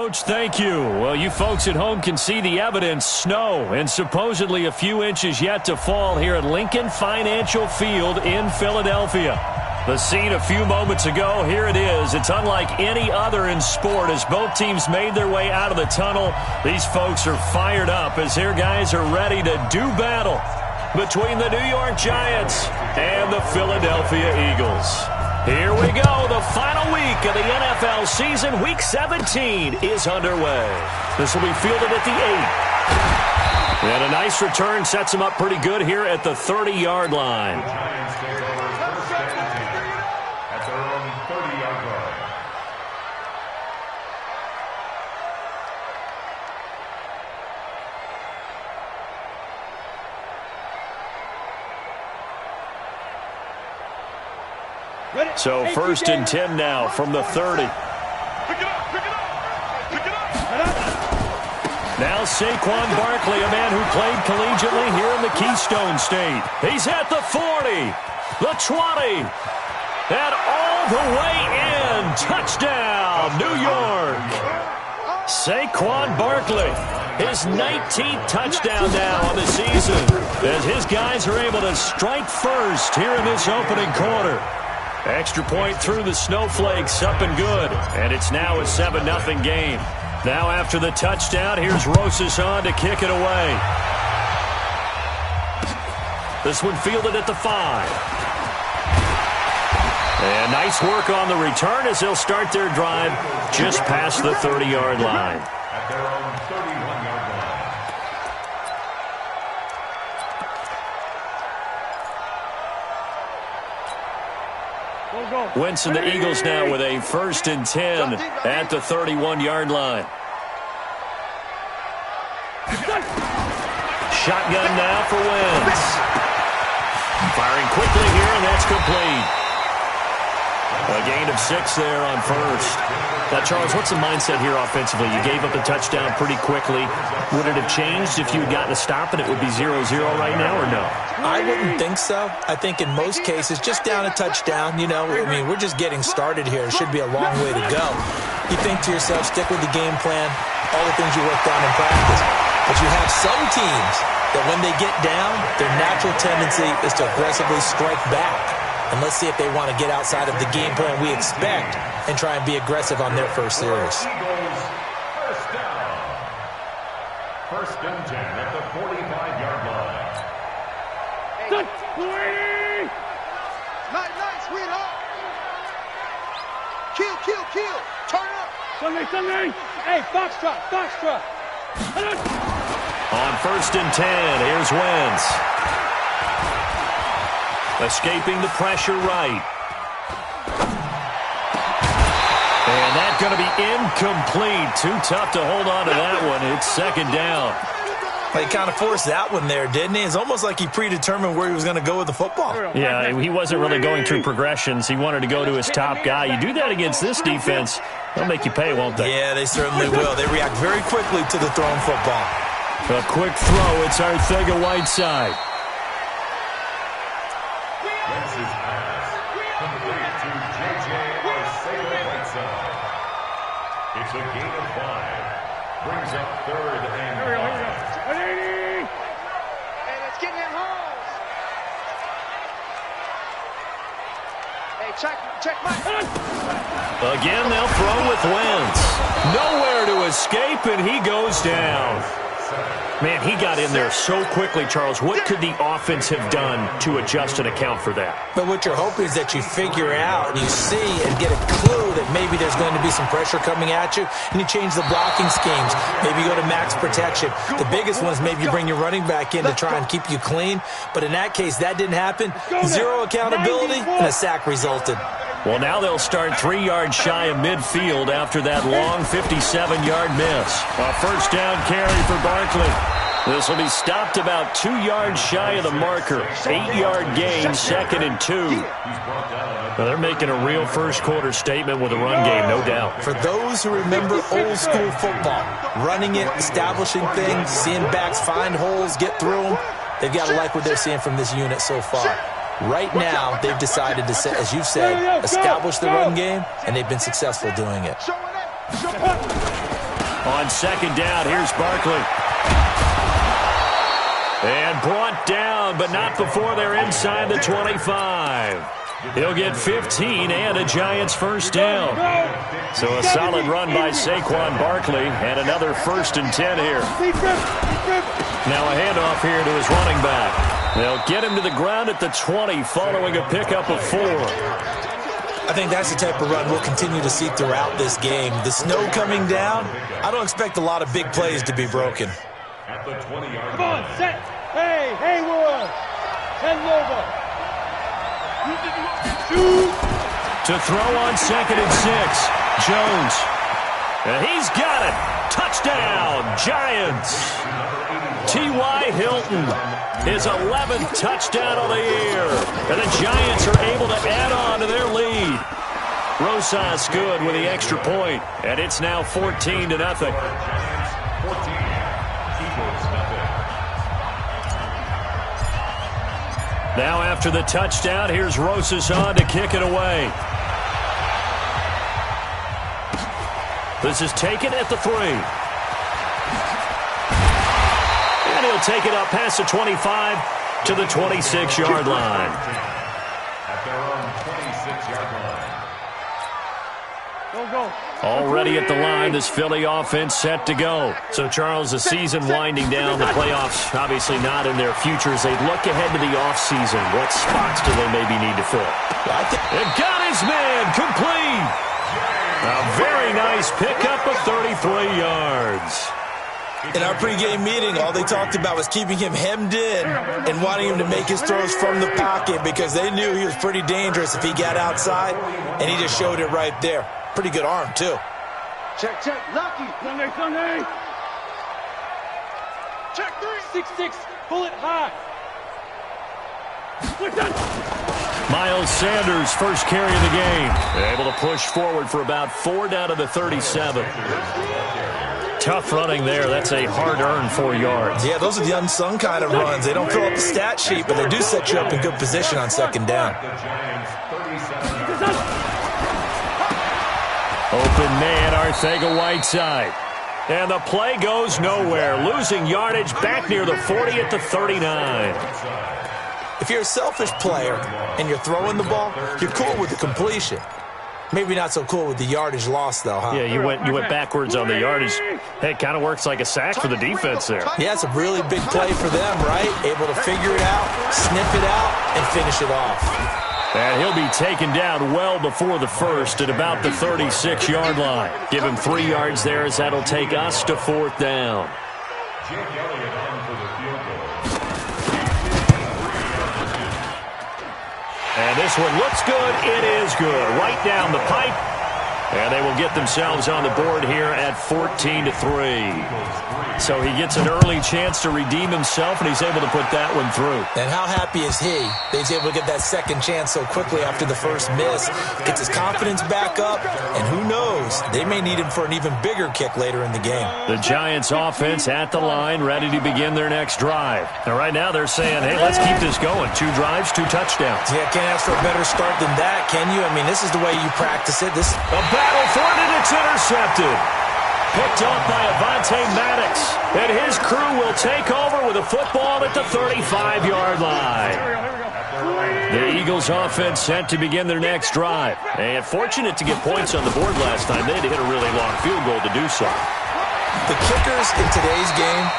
Coach, thank you. Well, you folks at home can see the evidence. Snow and supposedly a few inches yet to fall here at Lincoln Financial Field in Philadelphia. The scene a few moments ago, here it is. It's unlike any other in sport as both teams made their way out of the tunnel. These folks are fired up as their guys are ready to do battle between the New York Giants and the Philadelphia Eagles. Here we go. The final week of the NFL season, Week 17, is underway. This will be fielded at the 8. And a nice return sets him up pretty good here at the 30-yard line. At their own 30-yard line. So first and 10 now from the 30. Now Saquon Barkley, a man who played collegiately here in the Keystone State. He's at the 40, the 20, and all the way in. Touchdown, New York. Saquon Barkley, his 19th touchdown now on the season, as his guys are able to strike first here in this opening quarter. Extra point through the snowflakes, up and good. And it's now a 7-0 game. Now after the touchdown, here's Rosas on to kick it away. This one fielded at the 5. And nice work on the return as they'll start their drive just past the 30-yard line. At their own 31-yard line. Wentz and the Eagles now with a first and 10 at the 31-yard line. Shotgun now for Wentz. Firing quickly here, and that's complete. A gain of 6 there on first. Now, Charles, what's the mindset here offensively? You gave up a touchdown pretty quickly. Would it have changed if you had gotten a stop and it would be 0-0 right now, or no? I wouldn't think so. I think in most cases, just down a touchdown, we're just getting started here. It should be a long way to go. You think to yourself, stick with the game plan, all the things you worked on in practice. But you have some teams that when they get down, their natural tendency is to aggressively strike back. And let's see if they want to get outside of the game plan we expect and try and be aggressive on their first series. First down. First and 10 at the 45-yard line. Nice, sweetheart. Kill. Turn up. Sunday. Hey, Foxtrot. On first and 10, here's Wentz. Escaping the pressure right. And that's going to be incomplete. Too tough to hold on to that one. It's second down. He kind of forced that one there, didn't he? It's almost like he predetermined where he was going to go with the football. Yeah, he wasn't really going through progressions. He wanted to go to his top guy. You do that against this defense, they'll make you pay, won't they? Yeah, they certainly will. They react very quickly to the thrown football. A quick throw. It's Arcega-Whiteside. Wentz's pass complete to J.J. Arcega-Whiteside. It's a gain of 5. Brings up third and 5. Hey, let's get in holes. Hey, check Mike. Again, they'll throw with Wentz. Nowhere to escape, and he goes down. Man, he got in there so quickly, Charles. What could the offense have done to adjust and account for that? But what you're hoping is that you figure out, you see, and get a clue that maybe there's going to be some pressure coming at you, and you change the blocking schemes. Maybe you go to max protection. The biggest one is maybe you bring your running back in to try and keep you clean. But in that case, that didn't happen. Zero accountability, and a sack resulted. Well, now they'll start 3 yards shy of midfield after that long 57-yard miss. A first down carry for Barkley. This will be stopped about 2 yards shy of the marker. 8-yard gain, second and 2. Well, they're making a real first-quarter statement with a run game, no doubt. For those who remember old-school football, running it, establishing things, seeing backs find holes, get through them, they've got to like what they're seeing from this unit so far. Right now, they've decided to, as you've said, establish the run game, and they've been successful doing it. On second down, here's Barkley. And brought down, but not before they're inside the 25. He'll get 15 and a Giants first down. So a solid run by Saquon Barkley and another 1st and 10 here. Now a handoff here to his running back. They'll get him to the ground at the 20 following a pickup of 4. I think that's the type of run we'll continue to see throughout this game. The snow coming down, I don't expect a lot of big plays to be broken. At the 20-yard Come on, set. Hey, Haywood. Send over. Shoot. To throw on 2nd and 6. Jones. And he's got it. Touchdown, Giants. T.Y. Hilton, his 11th touchdown of the year. And the Giants are able to add on to their lead. Rosas good with the extra point, and it's now 14-0. Now after the touchdown, here's Rosas on to kick it away. This is taken at the 3. And he'll take it up past the 25 to the 26-yard line. At their own 26-yard line. Go. Already at the line, this Philly offense set to go. So, Charles, the season winding down, the playoffs obviously not in their future. As they look ahead to the offseason, what spots do they maybe need to fill? And got his man complete. A very nice pickup of 33 yards. In our pregame meeting, all they talked about was keeping him hemmed in and wanting him to make his throws from the pocket because they knew he was pretty dangerous if he got outside, and he just showed it right there. Pretty good arm, too. Check. Lucky. Sunday. Check 3. 6-6. Pull it high. Miles Sanders, first carry of the game. Able to push forward for about 4 down to the 37. Tough running there. That's a hard-earned 4 yards. Yeah, those are the unsung kind of runs. They don't fill up the stat sheet, but they do set you up in good position on second down. Open man, Arcega-Whiteside. And the play goes nowhere. Losing yardage back near the 40 at the 39. If you're a selfish player and you're throwing the ball, you're cool with the completion. Maybe not so cool with the yardage loss, though, huh? Yeah, you went backwards on the yardage. Hey, it kind of works like a sack for the defense there. Yeah, it's a really big play for them, right? Able to figure it out, snip it out, and finish it off. And he'll be taken down well before the first at about the 36-yard line. Give him 3 yards there as that'll take us to 4th down. Jake Elliott on for the field goal. And this one looks good. It is good. Right down the pipe. And they will get themselves on the board here at 14-3. So he gets an early chance to redeem himself, and he's able to put that one through. And how happy is he that he's able to get that second chance so quickly after the first miss? Gets his confidence back up, and who knows, they may need him for an even bigger kick later in the game. The Giants offense at the line, ready to begin their next drive. And right now they're saying, hey, let's keep this going. 2 drives, 2 touchdowns. Yeah, can't ask for a better start than that, can you? I mean, this is the way you practice it. A battle for it, and it's intercepted. Picked off by Avonte Maddox. And his crew will take over with a football at the 35-yard line. The Eagles offense set to begin their next drive. And fortunate to get points on the board last time. They had to hit a really long field goal to do so. The kickers in today's game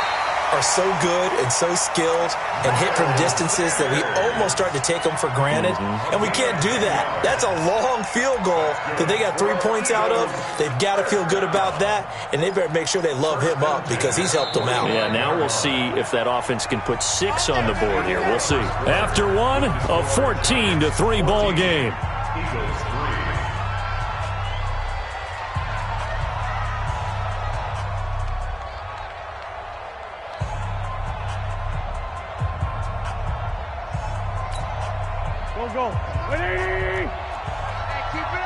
are so good and so skilled and hit from distances that we almost start to take them for granted. And we can't do that. That's a long field goal that they got 3 points out of. They've got to feel good about that, and they better make sure they love him up because he's helped them out. Yeah, now we'll see if that offense can put 6 on the board here. We'll see. After one, a 14-3 ball game. Eagles 3. Go. Ready. Hey, keep it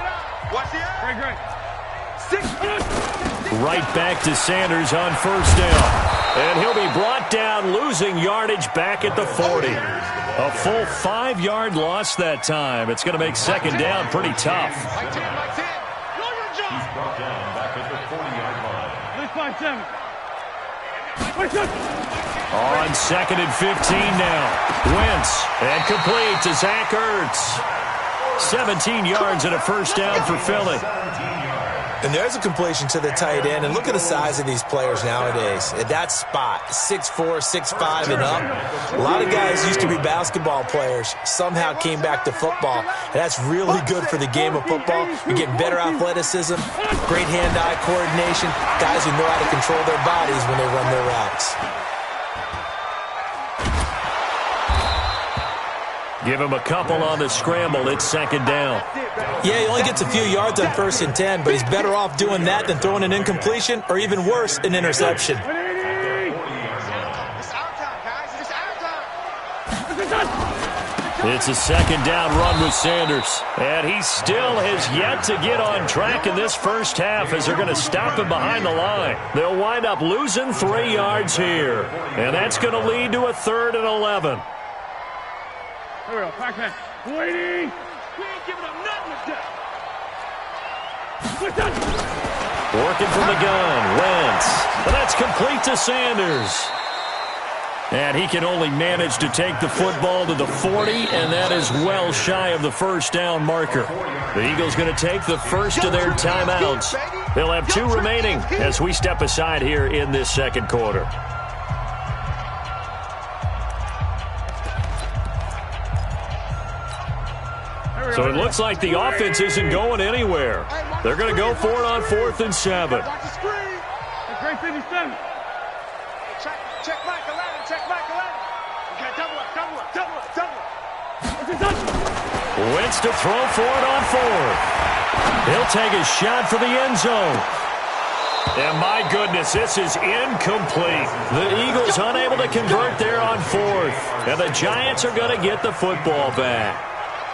up. Watch the eye. Great. 6. Right back to Sanders on first down. And he'll be brought down, losing yardage back at the 40. A full 5-yard loss that time. It's going to make second down pretty tough. He's brought down back at the 40-yard line. On 2nd and 15 now. Wentz, and complete to Zach Ertz. 17 yards and a first down for Philly. And there's a completion to the tight end. And look at the size of these players nowadays. At that spot, 6'4", 6'5", and up. A lot of guys used to be basketball players, somehow came back to football. And that's really good for the game of football. You're getting better athleticism, great hand-eye coordination, guys who know how to control their bodies when they run their routes. Give him a couple on the scramble. It's 2nd down. Yeah, he only gets a few yards on 1st and 10, but he's better off doing that than throwing an incompletion or even worse, an interception. It's a 2nd down run with Sanders. And he still has yet to get on track in this first half as they're going to stop him behind the line. They'll wind up losing 3 yards here. And that's going to lead to a 3rd and 11. Here we go, Pac-Man. Waiting. We ain't giving up nothing with that. Working from the gun. Wentz. And that's complete to Sanders. And he can only manage to take the football to the 40, and that is well shy of the first down marker. The Eagles going to take the first of their timeouts. They'll have 2 remaining as we step aside here in this 2nd quarter. So it looks like the offense isn't going anywhere. They're going to go for it on 4th and 7. Watch the screen. Great 57. Check Mike 11. Check Mike 11. Okay, double up. Wentz to throw for it on 4th. He'll take a shot for the end zone. And my goodness, this is incomplete. The Eagles unable to convert there on 4th. And the Giants are going to get the football back.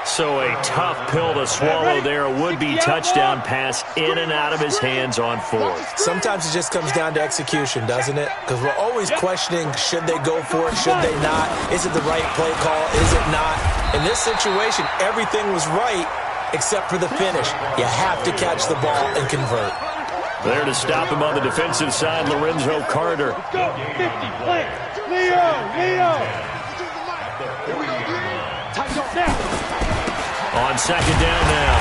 So a tough pill to swallow there. A would-be touchdown pass in and out of his hands on 4th. Sometimes it just comes down to execution, doesn't it? Because we're always questioning, should they go for it, should they not? Is it the right play call, is it not? In this situation, everything was right except for the finish. You have to catch the ball and convert. There to stop him on the defensive side, Lorenzo Carter. Let's go, 50, play. Leo. On 2nd down now,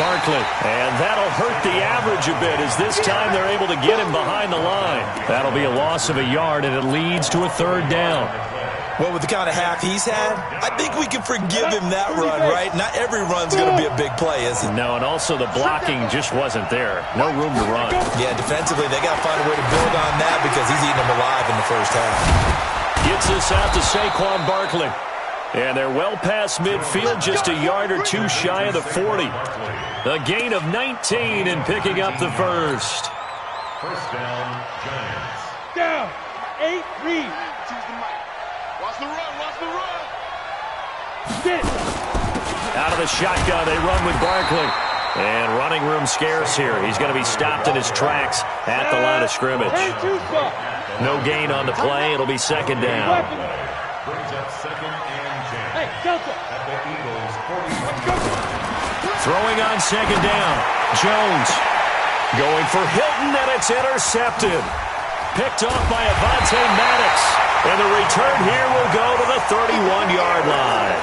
Barkley. And that'll hurt the average a bit as this time they're able to get him behind the line. That'll be a loss of a yard, and it leads to a 3rd down. Well, with the kind of half he's had, I think we can forgive him that run, right? Not every run's going to be a big play, is it? No, and also the blocking just wasn't there. No room to run. Yeah, defensively, they got to find a way to build on that because he's eating them alive in the first half. Gets this out to Saquon Barkley. And they're well past midfield, just a yard or 2 shy of the 40. A gain of 19 and picking up the first. First down, Giants. Down. 8, read. Watch the run. Get. Out of the shotgun, they run with Barkley. And running room scarce here. He's going to be stopped in his tracks at the line of scrimmage. No gain on the play. It'll be 2nd down. Brings up 2nd and 10. Hey, Delta. At the Eagles' 41. Throwing on 2nd down. Jones going for Hilton, and it's intercepted. Picked off by Avonte Maddox. And the return here will go to the 31-yard line.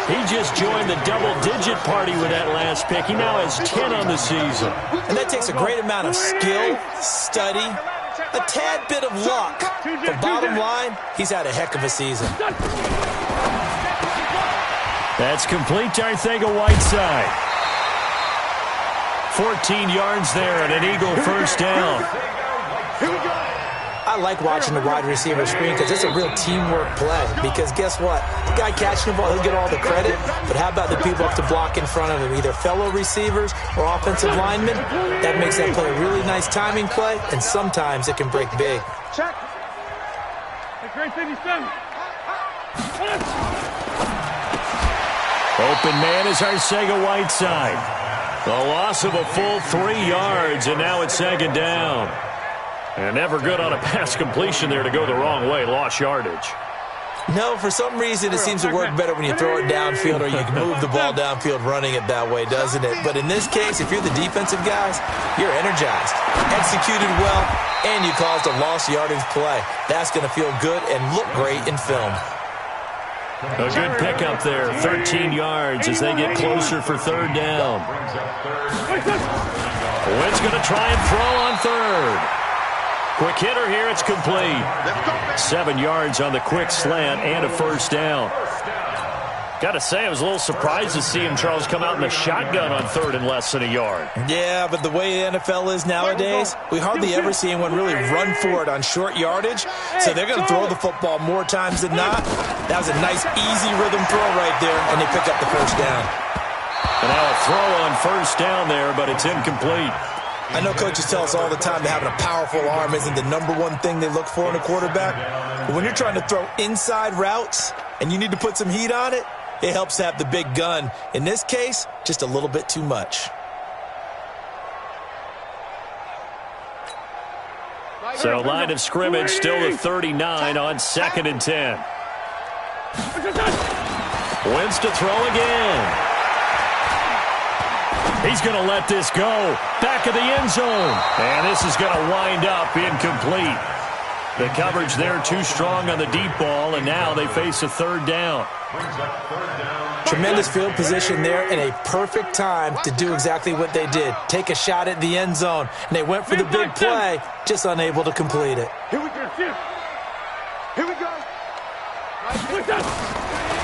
He just joined the double-digit party with that last pick. He now has 10 on the season. And that takes a great amount of skill, study, a tad bit of luck. But bottom line, he's had a heck of a season. That's complete to Arcega-Whiteside. 14 yards there and an Eagle first down. I like watching the wide receiver screen because it's a real teamwork play. Because guess what? The guy catching the ball, he'll get all the credit. But how about the people up to block in front of him? Either fellow receivers or offensive linemen. That makes that play a really nice timing play. And sometimes it can break big. Check. Great 57. Open man is Arcega-Whiteside. The loss of a full 3 yards, and now it's 2nd down. And never good on a pass completion there to go the wrong way. Lost yardage. No, for some reason it seems to work better when you throw it downfield or you can move the ball downfield running it that way, doesn't it? But in this case, if you're the defensive guys, you're energized, executed well, and you caused a lost yardage play. That's going to feel good and look great in film. A good pickup there, 13 yards as they get closer for third down. Wentz going to try and throw on third. Quick hitter here, it's complete. 7 yards on the quick slant and a first down. Got to say, I was a little surprised to see him, Charles, come out in the shotgun on third and less than a yard. Yeah, but the way the NFL is nowadays, we hardly ever see anyone really run for it on short yardage. So they're going to throw the football more times than not. That was a nice, easy rhythm throw right there, and they pick up the first down. And now a throw on first down there, but it's incomplete. I know coaches tell us all the time that having a powerful arm isn't the #1 thing they look for in a quarterback. But when you're trying to throw inside routes and you need to put some heat on it, it helps to have the big gun. In this case, just a little bit too much. So line of scrimmage still to 39 on 2nd and 10. Wentz to throw again. He's going to let this go. Back of the end zone. And this is going to wind up incomplete. The coverage there too strong on the deep ball, and now they face a third down. Tremendous field position there and a perfect time to do exactly what they did. Take a shot at the end zone. And they went for the big play, just unable to complete it. Here we go. Here we go.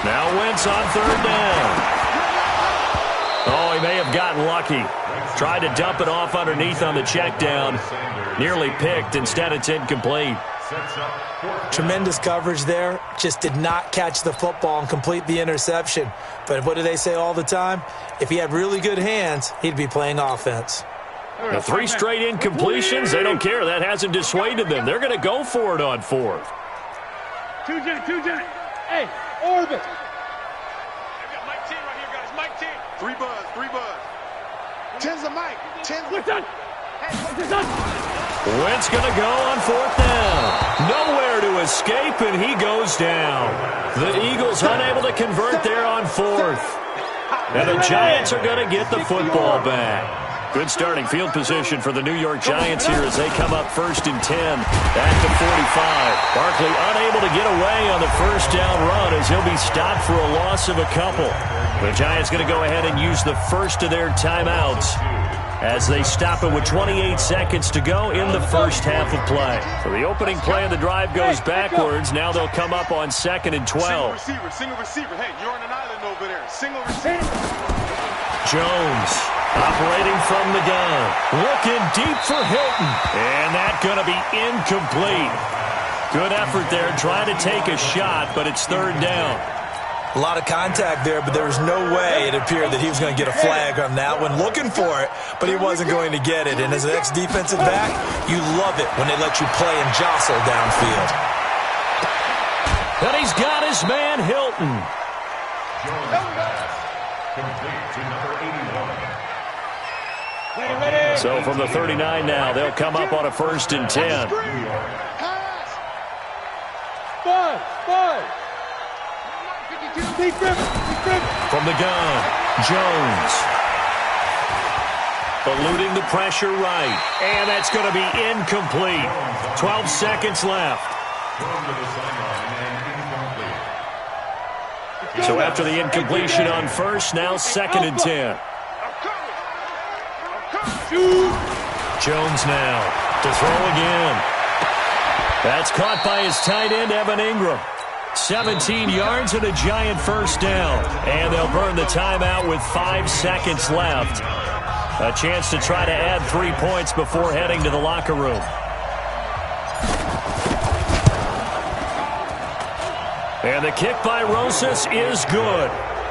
Now Wentz on third down. Oh, he may have gotten lucky. Tried to dump it off underneath on the check down. Nearly picked. Instead, it's incomplete. Tremendous coverage there. Just did not catch the football and complete the interception. But what do they say all the time? If he had really good hands, he'd be playing offense. The 3 straight incompletions, they don't care. That hasn't dissuaded them. They're going to go for it on 4th. Two jet. Hey, orbit. Three buzz. 10's the mic. 10's the... Wentz going to go on 4th down. Nowhere to escape, and he goes down. The Eagles unable to convert there on 4th. And the Giants are going to get the football back. Good starting field position for the New York Giants here as they come up 1st and 10. Back to 45. Barkley unable to get away on the first down run as he'll be stopped for a loss of a couple. The Giants going to go ahead and use the first of their timeouts as they stop it with 28 seconds to go in the first half of play. So the opening play of the drive goes backwards. Now they'll come up on 2nd and 12. Single receiver. Hey, you're on an island over there. Single receiver. Jones operating from the gun. Looking deep for Hilton. And that's going to be incomplete. Good effort there trying to take a shot, but it's 3rd down. A lot of contact there, but there was no way it appeared that he was going to get a flag on that one. Looking for it, but he wasn't going to get it. And as an ex-defensive back, you love it when they let you play and jostle downfield. And he's got his man, Hilton. So from the 39 now, they'll come up on a 1st and 10. From the gun, Jones. Eluding the pressure right. And that's going to be incomplete. 12 seconds left. So after the incompletion on 1st, now 2nd and 10. Jones now to throw again. That's caught by his tight end, Evan Ingram. 17 yards and a giant first down. And they'll burn the timeout with 5 seconds left. A chance to try to add 3 points before heading to the locker room. And the kick by Rosas is good.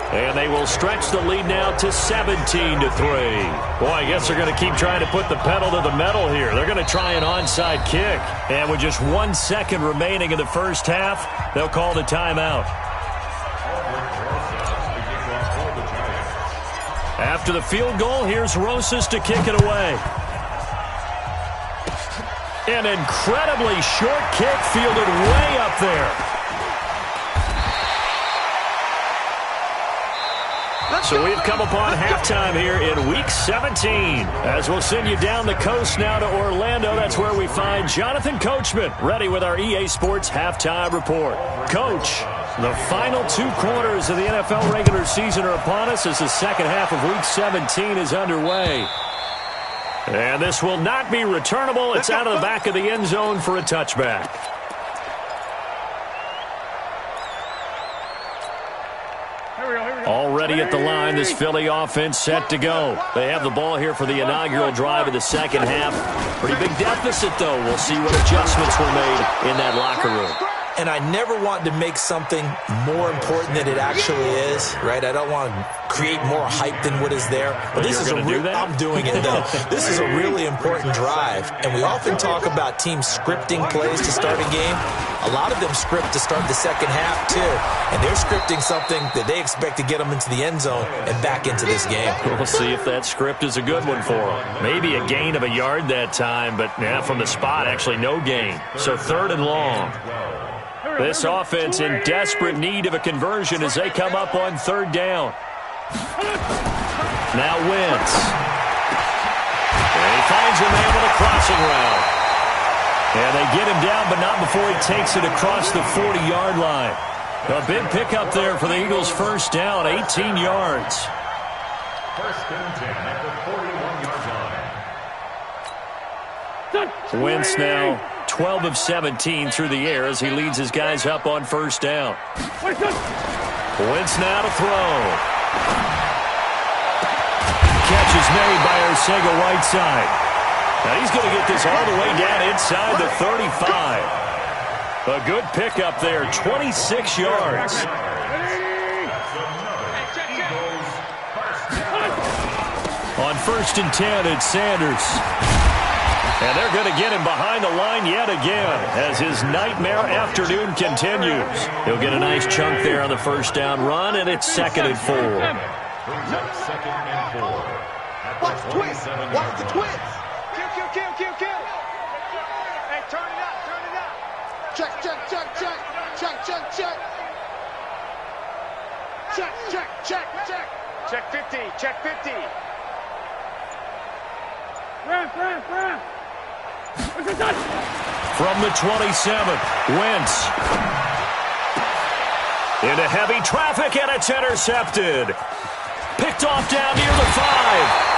And they will stretch the lead now to 17-3. Boy, I guess they're going to keep trying to put the pedal to the metal here. They're going to try an onside kick. And with just 1 second remaining in the first half, they'll call the timeout. After the field goal, here's Rosas to kick it away. An incredibly short kick fielded way up there. So we've come upon halftime here in Week 17. As we'll send you down the coast now to Orlando, that's where we find Jonathan Coachman, ready with our EA Sports Halftime Report. Coach, the final 2 quarters of the NFL regular season are upon us as the second half of Week 17 is underway. And this will not be returnable. It's out of the back of the end zone for a touchback. Already at the line, this Philly offense set to go. They have the ball here for the inaugural drive of the second half. Pretty big deficit, though. We'll see what adjustments were made in that locker room. And I never want to make something more important than it actually is, right? I don't want to create more hype than what is there. But this is I'm doing it, though. This is a really important drive. And we often talk about teams scripting plays to start a game. A lot of them script to start the second half, too. And they're scripting something that they expect to get them into the end zone and back into this game. We'll see if that script is a good one for them. Maybe a gain of a yard that time, but from the spot, actually no gain. So 3rd and long. This offense in desperate need of a conversion as they come up on 3rd down. Now Wentz. And he finds a man with a crossing route. And they get him down, but not before he takes it across the 40-yard line. A big pickup there for the Eagles' first down, 18 yards. First and 10 at the 41-yard line. Wentz now 12 of 17 through the air as he leads his guys up on first down. Wentz now to throw. Catch is made by Arcega-Whiteside. Now he's going to get this all the way down inside the 35. A good pickup there, 26 yards. On 1st and 10, it's Sanders. And they're going to get him behind the line yet again as his nightmare afternoon continues. He'll get a nice chunk there on the first down run, and it's 2nd and 4. Brings up 2nd and 4. Watch the twist. Watch the twist. Kill. Hey, turn it up. Check. Check 50. Run. From the 27th, Wentz. Into heavy traffic, and it's intercepted. Picked off down near the 5.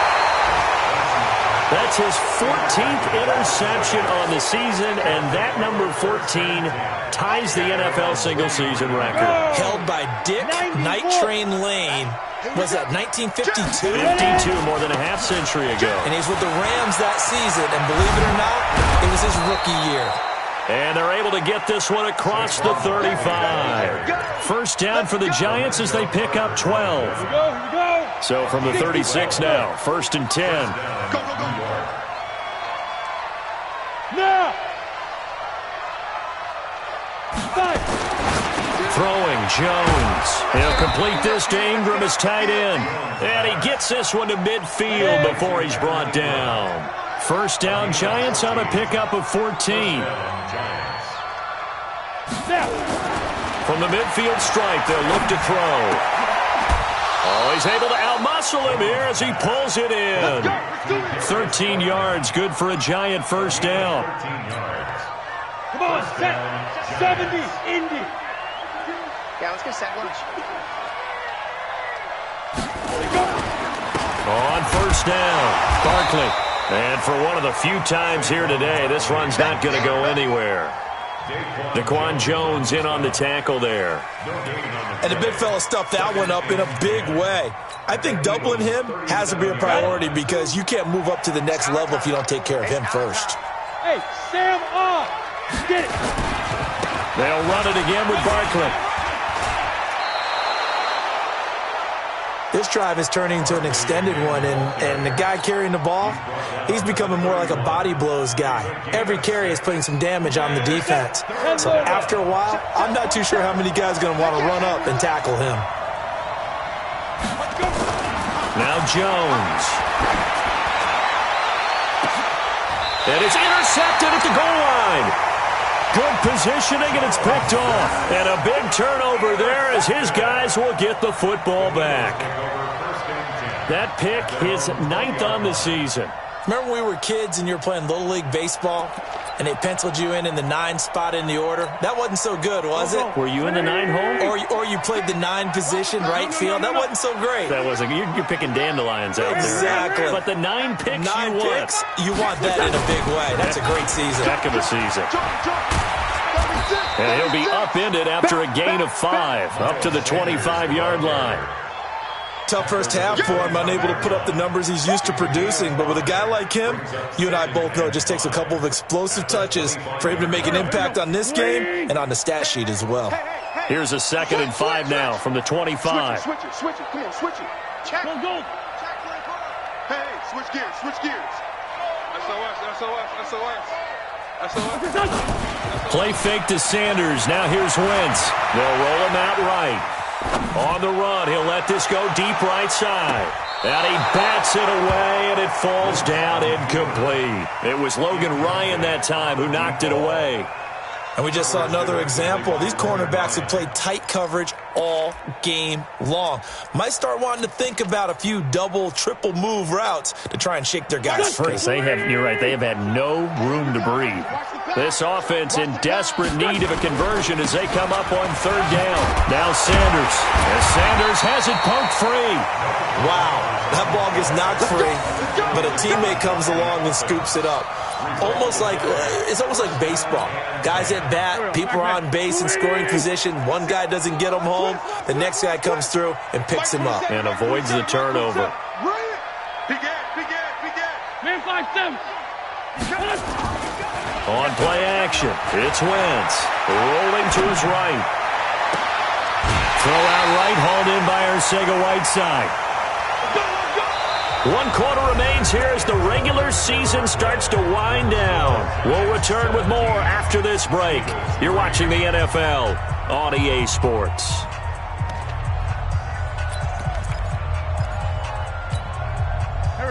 That's his 14th interception on the season, and that number 14 ties the NFL single-season record. Held by Dick Night Train Lane. Was that 1952? 52, more than a half-century ago. And he's with the Rams that season, and believe it or not, it was his rookie year. And they're able to get this one across the 35. First down for the Giants as they pick up 12. So from the 36 now, 1st and 10. Go. Now! Throwing Jones. He'll complete this to Ingram as tight end. And he gets this one to midfield before he's brought down. First down, Giants on a pickup of 14. From the midfield stripe, they'll look to throw. Oh, he's able to outmuscle him here as he pulls it in. 13 yards, good for a Giant first down. Come on, set. 70, Indy. Yeah, let's get set lunch. On first down, Barkley. And for one of the few times here today, this run's not going to go anywhere. Daquan Jones in on the tackle there. And the big fella stuffed that one up in a big way. I think doubling him has to be a priority because you can't move up to the next level if you don't take care of him first. Hey, Sam off. Get it. They'll run it again with Barkley. This drive is turning into an extended one, and the guy carrying the ball, he's becoming more like a body blows guy. Every carry is putting some damage on the defense. So after a while, I'm not too sure how many guys are going to want to run up and tackle him. Now Jones. And it's intercepted at the goal line. Good positioning, and it's picked off. And a big turnover there as his guys will get the football back. That pick, his 9th on the season. Remember when we were kids and you were playing Little League Baseball, and they penciled you in the 9 spot in the order? That wasn't so good, was it? Were you in the 9 hole? Or you played the 9 position, right field? That wasn't so great. That wasn't. You're picking dandelions out there. Exactly. But the 9 picks 9 you picks, you want that in a big way. That's a great season. Heck of a season. And he'll be upended after a gain of 5, up to the 25-yard line. Tough first half for him, unable to put up the numbers he's used to producing. But with a guy like him, you and I both know it just takes a couple of explosive touches for him to make an impact on this game and on the stat sheet as well. Here's a 2nd and 5 now from the 25. Switch it. Come on, switch it. Check. Go. Hey, switch gears. SOS. Play fake to Sanders. Now here's Wentz. They'll roll him out right. On the run, he'll let this go deep right side. And he bats it away, and it falls down incomplete. It was Logan Ryan that time who knocked it away. And we just saw another example. These cornerbacks have played tight coverage all game long. Might start wanting to think about a few double, triple move routes to try and shake their guys free. You're right, they have had no room to breathe. This offense in desperate need of a conversion as they come up on 3rd down. Now Sanders. As Sanders has it poked free. Wow, that ball gets knocked free, but a teammate comes along and scoops it up. It's almost like baseball. Guys at bat, people are on base in scoring position. One guy doesn't get them home. The next guy comes through and picks him up. And avoids the turnover. Man 5-7. On play action, it's Wentz. Rolling to his right. Throw out right, hauled in by Arcega-Whiteside. 1 quarter remains here as the regular season starts to wind down. We'll return with more after this break. You're watching the NFL on EA Sports.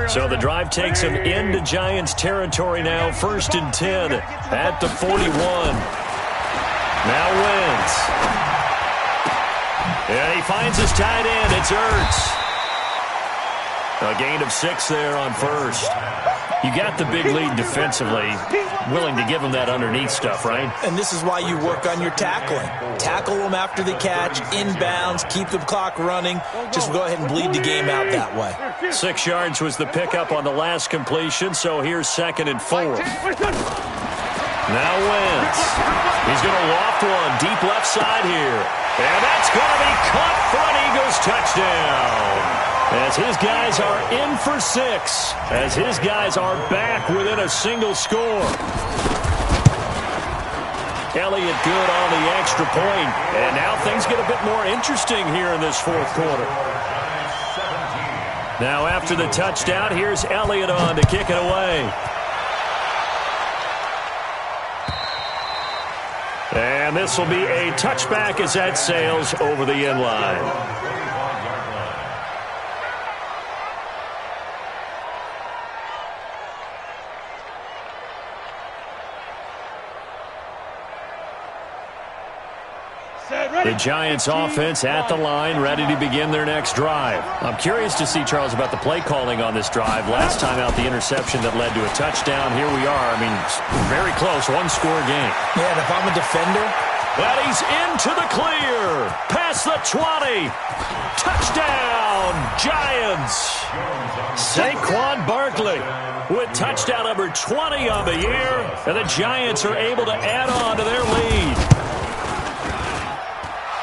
So the drive takes him into Giants territory now. 1st and 10 at the 41. Now Wentz. And he finds his tight end. It's Ertz. A gain of 6 there on 1st. You got the big lead defensively. Willing to give him that underneath stuff, right? And this is why you work on your tackling. Tackle them after the catch, inbounds, keep the clock running. Just go ahead and bleed the game out that way. 6 yards was the pickup on the last completion, so here's 2nd and 4. Now Wentz. He's going to loft one deep left side here. And that's going to be caught for an Eagles touchdown. As his guys are in for 6. As his guys are back within a single score. Elliott good on the extra point. And now things get a bit more interesting here in this 4th quarter. Now after the touchdown, here's Elliott on to kick it away. And this will be a touchback as that sails over the end line. The Giants offense at the line, ready to begin their next drive. I'm curious to see, Charles, about the play calling on this drive. Last time out, the interception that led to a touchdown. Here we are. I mean, very close, 1-score game. Yeah, and if I'm a defender. And he's into the clear. Past the 20. Touchdown, Giants. Saquon Barkley with touchdown number 20 on the year. And the Giants are able to add on to their lead.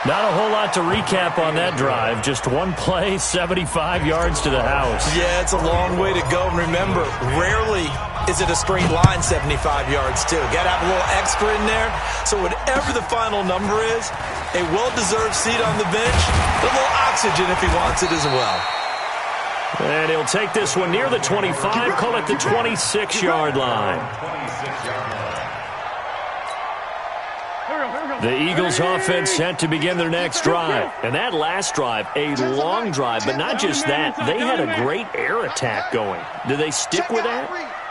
Not a whole lot to recap on that drive. Just one play, 75 yards to the house. Yeah, it's a long way to go. And remember, rarely is it a straight line 75 yards, too. Got to have a little extra in there. So whatever the final number is, a well-deserved seat on the bench, a little oxygen if he wants it as well. And he'll take this one near the 25, call it the 26-yard line. The Eagles offense set to begin their next drive. And that last drive, a long drive, but not just that. They had a great air attack going. Do they stick with that?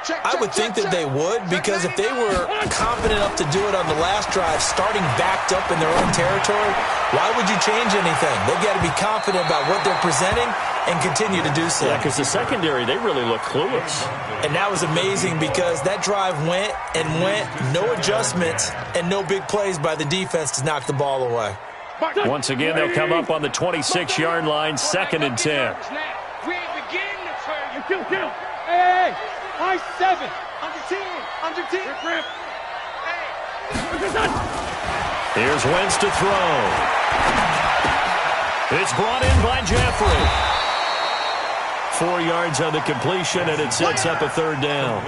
I would think that they would, because if they were confident enough to do it on the last drive, starting backed up in their own territory, why would you change anything? They've got to be confident about what they're presenting and continue to do so. Yeah, because the secondary, they really look clueless. And that was amazing because that drive went and went, no adjustments and no big plays by the defense to knock the ball away. Once again, they'll come up on the 26-yard line, 2nd and 10. We ain't beginning to turn you. Kill. Hey, high 7. Under 10. Under 10. Rip. Hey. Here's Wentz to throw. It's brought in by Jeffrey. 4 yards on the completion, and it sets up a 3rd down.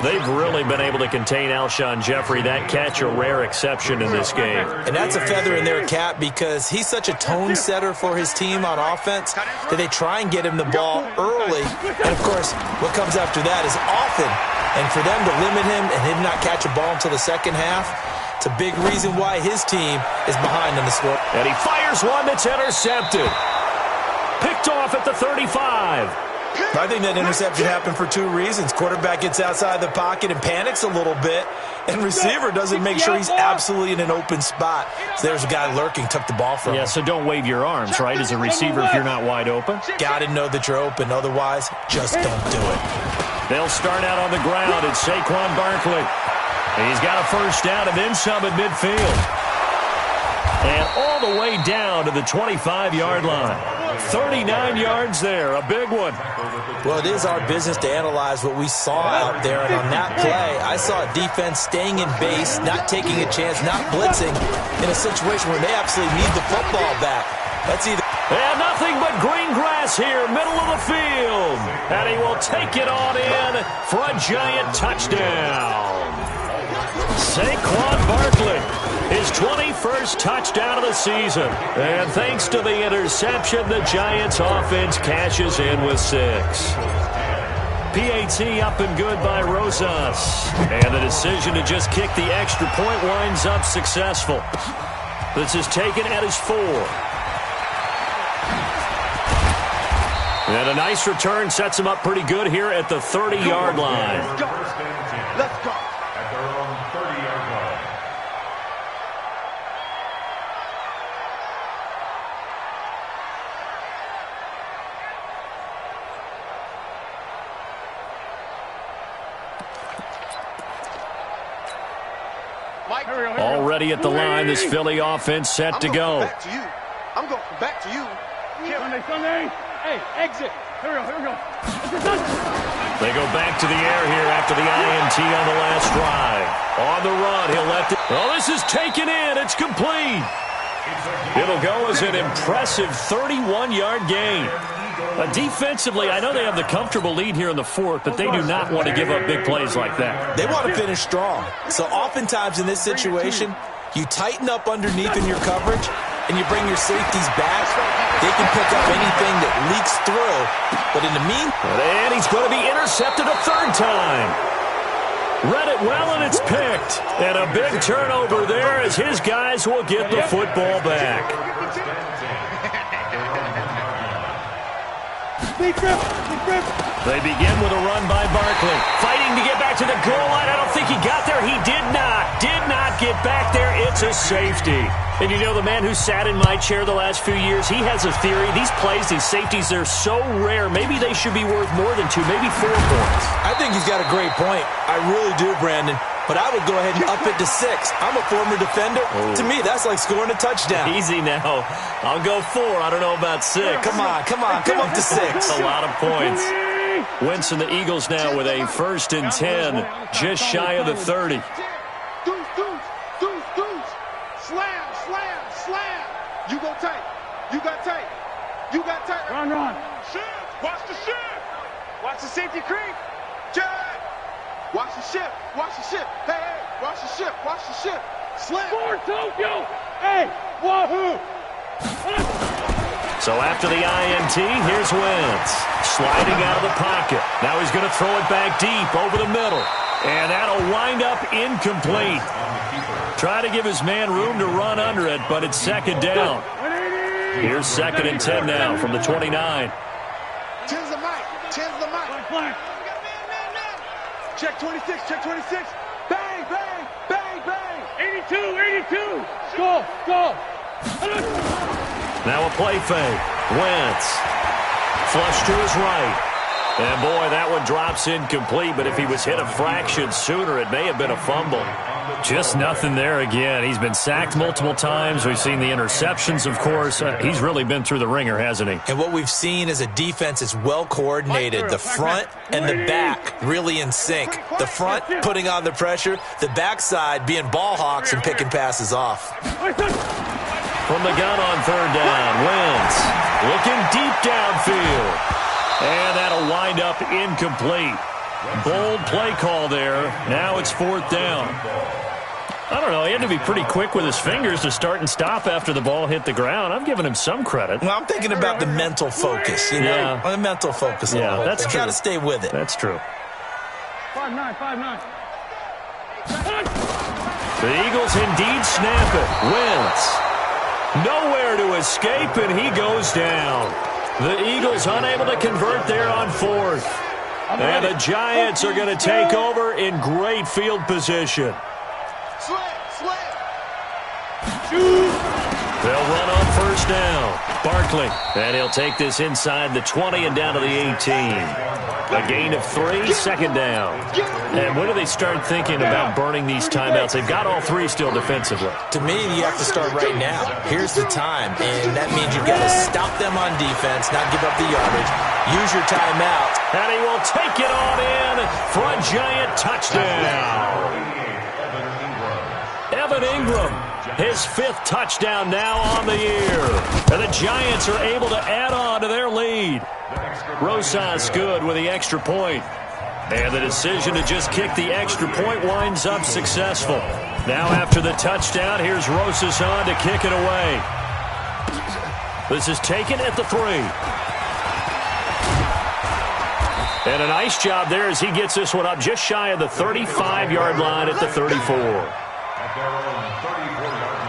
They've really been able to contain Alshon Jeffrey. That catch a rare exception in this game. And that's a feather in their cap because he's such a tone setter for his team on offense that they try and get him the ball early. And, of course, what comes after that is often. And for them to limit him and him not catch a ball until the second half, it's a big reason why his team is behind on the score. And he fires one that's intercepted. Picked off at the 35. I think that interception happened for 2 reasons. Quarterback gets outside the pocket and panics a little bit, and receiver doesn't make sure he's absolutely in an open spot. So there's a guy lurking, took the ball from him. Yeah, so don't wave your arms, right, as a receiver if you're not wide open. Got to know that you're open. Otherwise, just don't do it. They'll start out on the ground. It's Saquon Barkley. He's got a 1st down and then some at midfield. And all the way down to the 25-yard line. 39 yards there, a big one. Well, it is our business to analyze what we saw out there, and on that play, I saw a defense staying in base, not taking a chance, not blitzing, in a situation where they absolutely need the football back. That's either... And nothing but green grass here, middle of the field. And he will take it on in for a Giant touchdown. Saquon Barkley, his 21st touchdown of the season. And thanks to the interception, the Giants offense cashes in with 6. PAT up and good by Rosas. And the decision to just kick the extra point winds up successful. This is taken at his 4. And a nice return sets him up pretty good here at the 30-yard line. Let's go. At their own 30-yard line. Already at the line, this Philly offense set to go. I'm going back to you. Sunday. Hey, exit. Here we go. They go back to the air here after the INT on the last drive. On the run, he'll let it. Oh, this is taken in. It's complete. It'll go as an impressive 31-yard gain. Defensively, I know they have the comfortable lead here in the 4th, but they do not want to give up big plays like that. They want to finish strong. So oftentimes in this situation, you tighten up underneath in your coverage, and you bring your safeties back. They can pick up anything that leaks through. But in the meantime... And he's going to be intercepted a 3rd time. Read it well, and it's picked. And a big turnover there as his guys will get the football back. They begin with a run by Barkley. Fighting to get back to the goal line. I don't think he got there. He did not get back there. It's a safety. And you know, the man who sat in my chair the last few years, he has a theory. These plays, these safeties, they're so rare. Maybe they should be worth more than 2, maybe 4 points. I think he's got a great point. I really do, Brandon. But I would go ahead and up it to 6. I'm a former defender. To me, that's like scoring a touchdown. Easy now. I'll go 4. I don't know about 6. Come on. Come up to 6. A lot of points. Wentz and the Eagles now with a 1st and 10, just shy of the 30. Slam. You go tight. You got tight. Run. Shift. Watch the shift. Watch the safety creep. Jack. Watch the shift. Hey. Watch the shift. Slam. For Tokyo. Hey. Wahoo. So after the INT, here's Wentz. Sliding out of the pocket. Now he's going to throw it back deep over the middle. And that'll wind up incomplete. Try to give his man room to run under it, but it's 2nd down. Here's 2nd and 10 now from the 29. Tens the mic. check 26, check 26. Bang, bang, bang, bang. 82. Go. Now a play fake. Wentz. Flush to his right. And, boy, that one drops incomplete, but if he was hit a fraction sooner, it may have been a fumble. Just nothing there again. He's been sacked multiple times. We've seen the interceptions, of course. He's really been through the ringer, hasn't he? And what we've seen is a defense that's well coordinated. The front and the back really in sync. The front putting on the pressure, the backside being ball hawks and picking passes off. From the gun on third down, Wentz looking deep downfield. And that'll wind up incomplete. Bold play call there. Now it's fourth down. I don't know. He had to be pretty quick with his fingers to start and stop after the ball hit the ground. I'm giving him some credit. Well, I'm thinking about the mental focus, you know? The mental focus a little bit. That's true. Got to stay with it. That's true. 5-9. The Eagles indeed snap it. Wentz. Nowhere to escape, and he goes down. The Eagles unable to convert there on fourth. And the Giants are going to take over in great field position. They'll run on first down. Barkley. And he'll take this inside the 20 and down to the 18. A gain of 3, second down. And when do they start thinking about burning these timeouts? They've got all 3 still defensively. To me, you have to start right now. Here's the time, and that means you've got to stop them on defense, not give up the yardage. Use your timeout. And he will take it on in for a Giant touchdown. Evan Ingram, his 5th touchdown now on the year. And the Giants are able to add on to their lead. Rosas good with the extra point. And the decision to just kick the extra point winds up successful. Now after the touchdown, here's Rosas on to kick it away. This is taken at the 3. And a nice job there as he gets this one up just shy of the 35-yard line at the 34. At their own 34-yard line.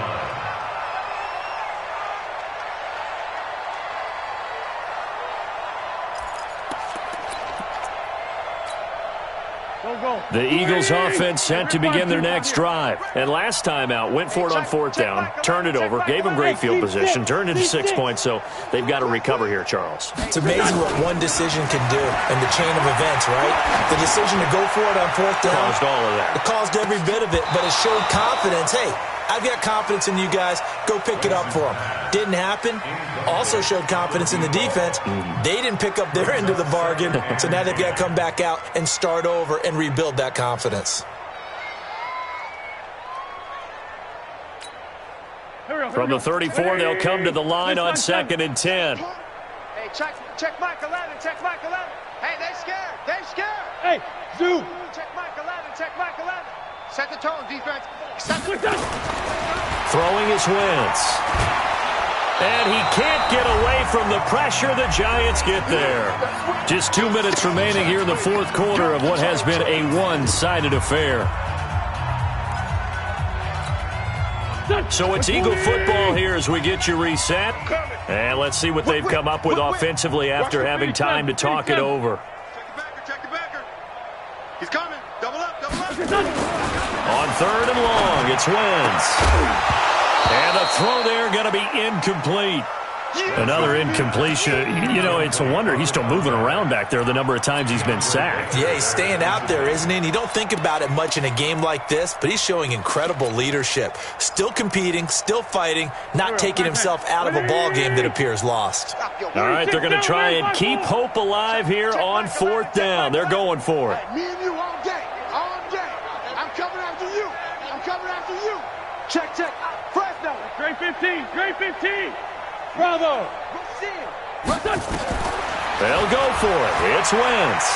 The Eagles offense set to begin their next drive. And last time out, went for it on fourth down, turned it over, gave them great field position, turned it to 6 points, so they've got to recover here, Charles. It's amazing what one decision can do in the chain of events, right? The decision to go for it on fourth down. Caused all of that. It caused every bit of it, but it showed confidence. Hey, I've got confidence in you guys. Go pick it up for them. Didn't happen. Also showed confidence in the defense. They didn't pick up their end of the bargain, so now they've got to come back out and start over and rebuild that confidence. From the 34, they'll come to the line on 2nd and 10. Hey, check Mike 11, check Mike 11. Hey, they scared. Hey, Zoo. Check Mike 11. Set the tone, defense. Throwing his Wentz. And he can't get away from the pressure. The Giants get there. Just 2 minutes remaining here in the fourth quarter of what has been a one-sided affair. So it's Eagle football here as we get you reset. And let's see what they've come up with offensively after having time to talk it over. Check your backer. He's coming. Double up. On 3rd and long, it's Wentz. And the throw there going to be incomplete. Another incompletion. You know, it's a wonder he's still moving around back there the number of times he's been sacked. Yeah, he's staying out there, isn't he? And you don't think about it much in a game like this, but he's showing incredible leadership. Still competing, still fighting, not taking himself out of a ball game that appears lost. All right, they're going to try and keep hope alive here on 4th down. They're going for it. Me and you all day. I'm coming after you. Check. Fresno. Great 15. Bravo. They'll go for it. It's Wentz.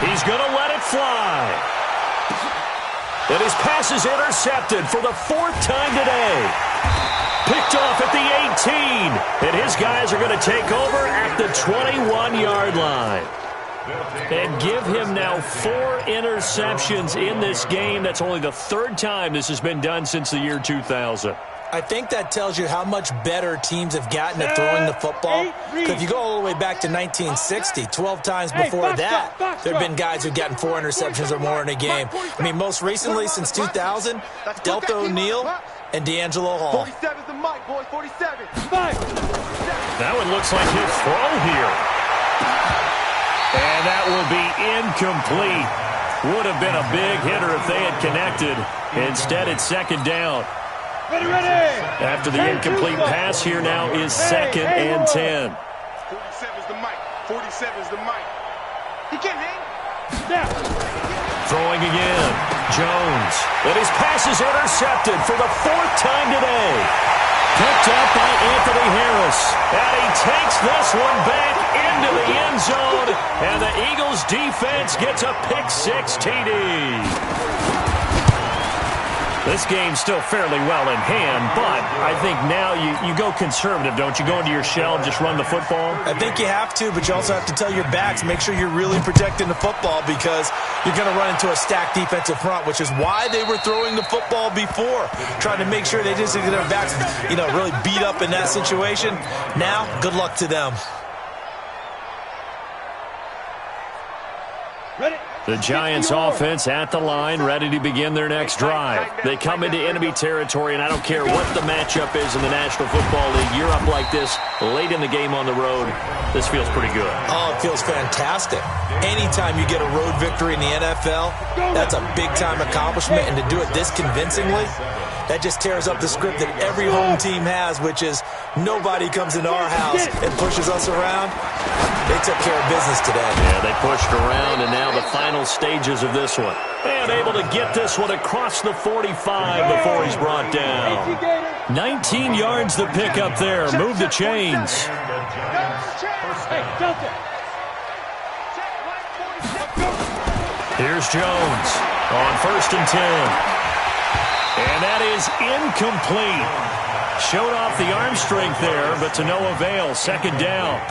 He's going to let it fly. And his pass is intercepted for the 4th time today. Picked off at the 18. And his guys are going to take over at the 21-yard line. And give him now 4 interceptions in this game. That's only the 3rd time this has been done since the year 2000. I think that tells you how much better teams have gotten at throwing the football. Because if you go all the way back to 1960, 12 times before that, there have been guys who've gotten 4 interceptions or more in a game. I mean, most recently, since 2000, Delta O'Neal and D'Angelo Hall. 47's the mic, boys. 47. That one looks like he'll throw here. And that will be incomplete. Would have been a big hitter if they had connected. Instead, it's second down. Ready. After the incomplete pass, here now is 2nd and 10. 47's the mic. 47's the mic. He can't hang. Throwing again. Jones. And his pass is intercepted for the 4th time today. Picked up by Anthony Harris. And he takes this one back into the end zone. And the Eagles defense gets a pick-6 TD. This game's still fairly well in hand, but I think now you go conservative, don't you? Go into your shell and just run the football? I think you have to, but you also have to tell your backs, make sure you're really protecting the football because you're going to run into a stacked defensive front, which is why they were throwing the football before, trying to make sure they didn't get their backs, really beat up in that situation. Now, good luck to them. Ready. The Giants offense at the line, ready to begin their next drive. They come into enemy territory, and I don't care what the matchup is in the National Football League. You're up like this late in the game on the road. This feels pretty good. Oh, it feels fantastic. Anytime you get a road victory in the NFL, that's a big-time accomplishment, and to do it this convincingly, that just tears up the script that every home team has, which is nobody comes into our house and pushes us around. They took care of business today. Yeah, they pushed around, and now the final stages of this one. And able to get this one across the 45 before he's brought down. 19 yards the pick up there. Move the chains. Here's Jones on 1st and 10. And that is incomplete. Showed off the arm strength there, but to no avail. 2nd down.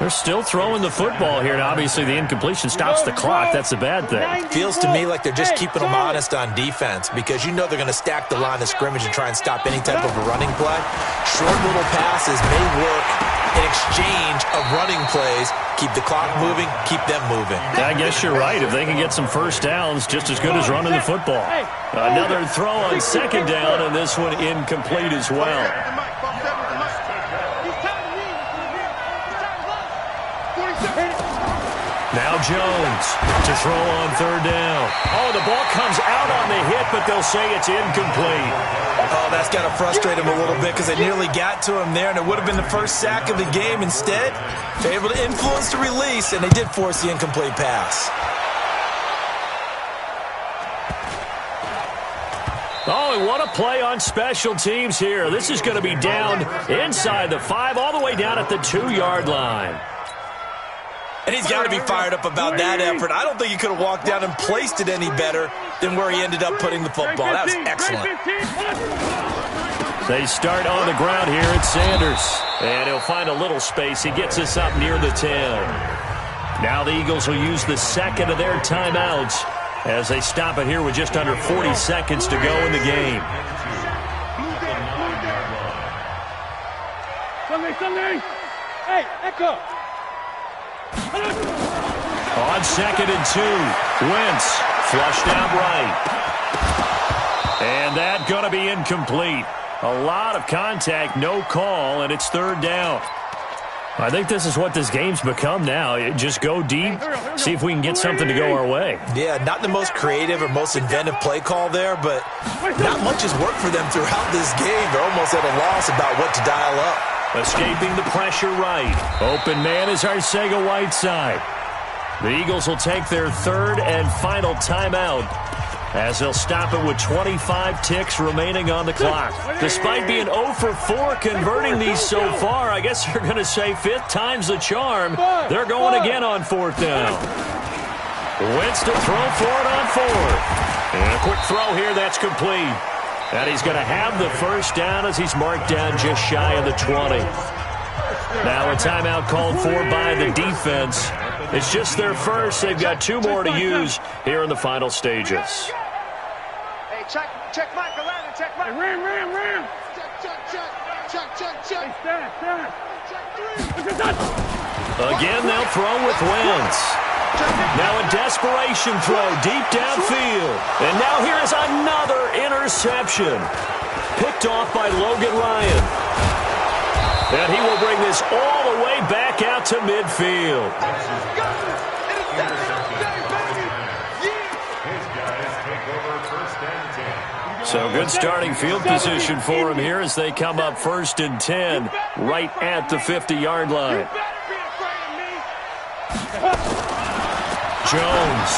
They're still throwing the football here, and obviously the incompletion stops the clock. That's a bad thing. Feels to me like they're just keeping them honest on defense because they're going to stack the line of scrimmage and try and stop any type of a running play. Short little passes may work in exchange of running plays. Keep the clock moving, keep them moving. I guess you're right. If they can get some first downs, just as good as running the football. Another throw on 2nd down, and this one incomplete as well. Now Jones to throw on 3rd down. Oh, the ball comes out on the hit, but they'll say it's incomplete. Oh, that's got to frustrate him a little bit because they nearly got to him there, and it would have been the first sack of the game. Instead, they're able to influence the release, and they did force the incomplete pass. Oh, and what a play on special teams here. This is going to be down inside the 5, all the way down at the 2-yard line. And he's got to be fired up about that effort. I don't think he could have walked down and placed it any better than where he ended up putting the football. That was excellent. They start on the ground here at Sanders. And he'll find a little space. He gets us up near the 10. Now the Eagles will use the 2nd of their timeouts as they stop it here with just under 40 seconds to go in the game. Sunday. Hey, Echo. On 2nd and 2, Wentz flushed out right. And that going to be incomplete. A lot of contact, no call, and it's 3rd down. I think this is what this game's become now. Just go deep, see if we can get something to go our way. Yeah, not the most creative or most inventive play call there, but not much has worked for them throughout this game. They're almost at a loss about what to dial up. Escaping the pressure right. Open man is Arcega-Whiteside. The Eagles will take their 3rd and final timeout as they'll stop it with 25 ticks remaining on the clock. Despite being 0 for 4 converting these so far, I guess you're going to say 5th time's the charm. They're going again on 4th down. Wentz to throw for it on 4th. And a quick throw here, that's complete. And he's going to have the first down as he's marked down just shy of the 20. Now a timeout called for by the defense. It's just their first. They've got 2 more to use here in the final stages. Hey, check Mike, Atlanta, check Mike. Ram. Hey, stand. Again, they'll throw with Wentz. Now a desperation throw deep downfield. And now here is another interception. Picked off by Logan Ryan. And he will bring this all the way back out to midfield. So good starting field position for him here as they come up 1st and 10 right at the 50-yard line. Jones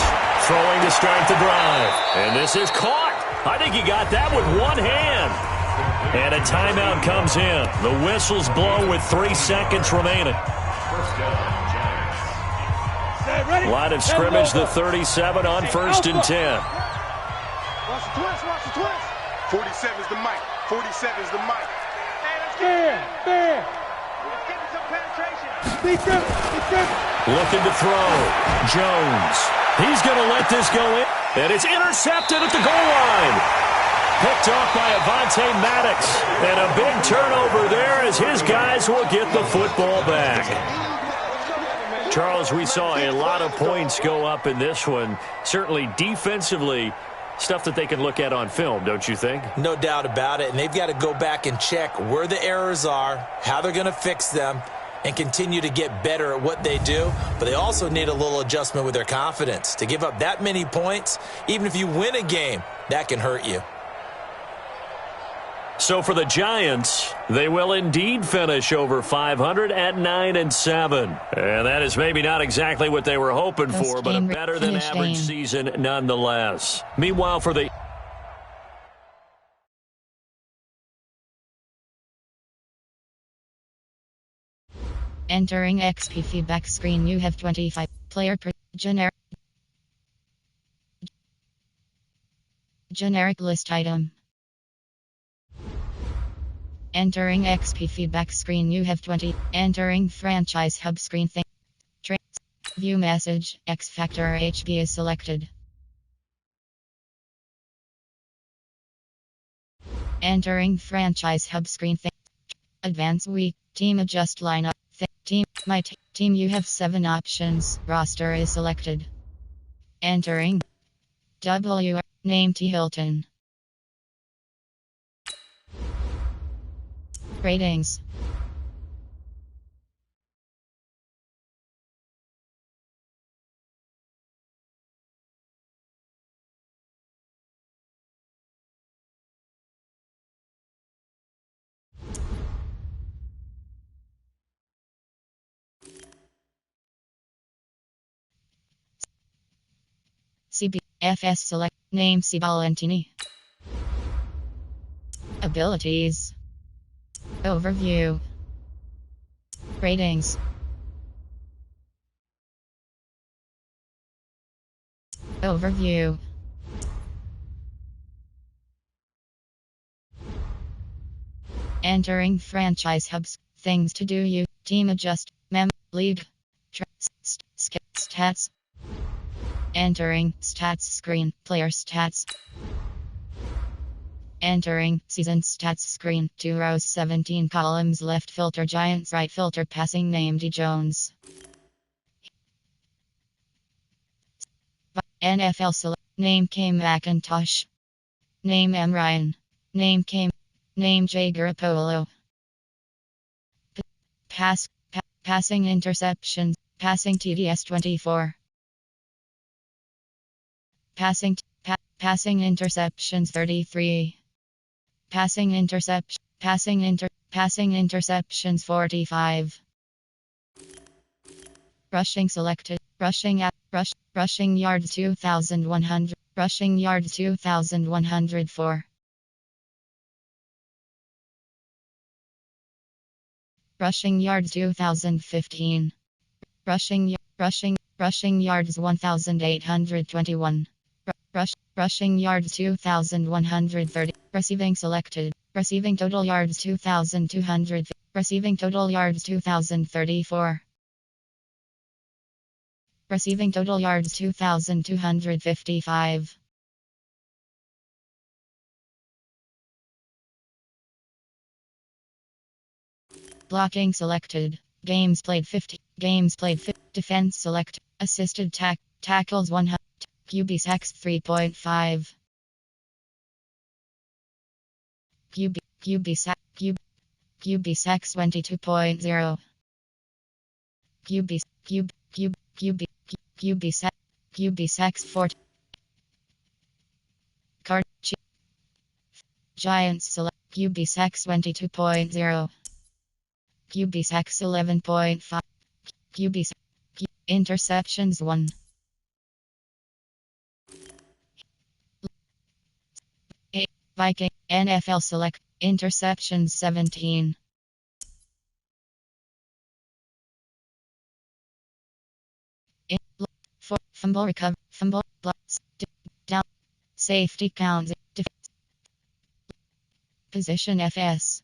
throwing to start the drive. And this is caught. I think he got that with one hand. And a timeout comes in. The whistles blow with 3 seconds remaining. Line of scrimmage, the 37 on 1st and 10. Watch the twist. 47's the mic. 47's the mic. Hey, let's get some penetration. Looking to throw. Jones. He's going to let this go in. And it's intercepted at the goal line. Picked off by Avonte Maddox. And a big turnover there as his guys will get the football back. Charles, we saw a lot of points go up in this one. Certainly defensively, stuff that they can look at on film, don't you think? No doubt about it. And they've got to go back and check where the errors are, how they're going to fix them, and continue to get better at what they do. But they also need a little adjustment with their confidence. To give up that many points, even if you win a game, that can hurt you. So for the Giants, they will indeed finish over 500 at 9-7. And that is maybe not exactly what they were hoping for, but a better than average season nonetheless. Meanwhile, for the entering XP feedback screen, you have 25 player per generic list item. Entering XP feedback screen, you have 20. Entering franchise hub screen thing. View message. X Factor HB is selected. Entering franchise hub screen thing. Advance week. Team adjust lineup. Team, you have 7 options. Roster is selected. Entering. W. Name T. Hilton. Ratings. CBFS select name C. Valentini. Abilities. Overview. Ratings. Overview. Entering franchise hubs. Things to do. You team adjust. League. Stats. Entering stats screen. Player stats. Entering season stats screen. 2 rows, 17 columns. Left filter Giants. Right filter passing name D. Jones. NFL select name K. McIntosh. Name M. Ryan. Name J. Garoppolo. Passing interceptions. Passing TDS 24. Passing interceptions 33. Passing interceptions 45. Rushing selected. Rushing yards 2,100. Rushing yards 2,104. Rushing yards 2,015. Rushing yards 1,821. Rushing yards 2,130. Receiving selected. Receiving total yards 2,200. Receiving total yards 2,034. Receiving total yards 2,255. Blocking selected. Games played 50. Games played 50. Defense select. Assisted tackles 100. QB sacks 3.5. QB sacks 22.0. QB sacks 4. Card Giants select QB sacks 22.0. QB sacks 11.5. Interceptions 1. Viking NFL select interceptions 17. Fumble recover, fumble blocks, down, safety counts, position FS.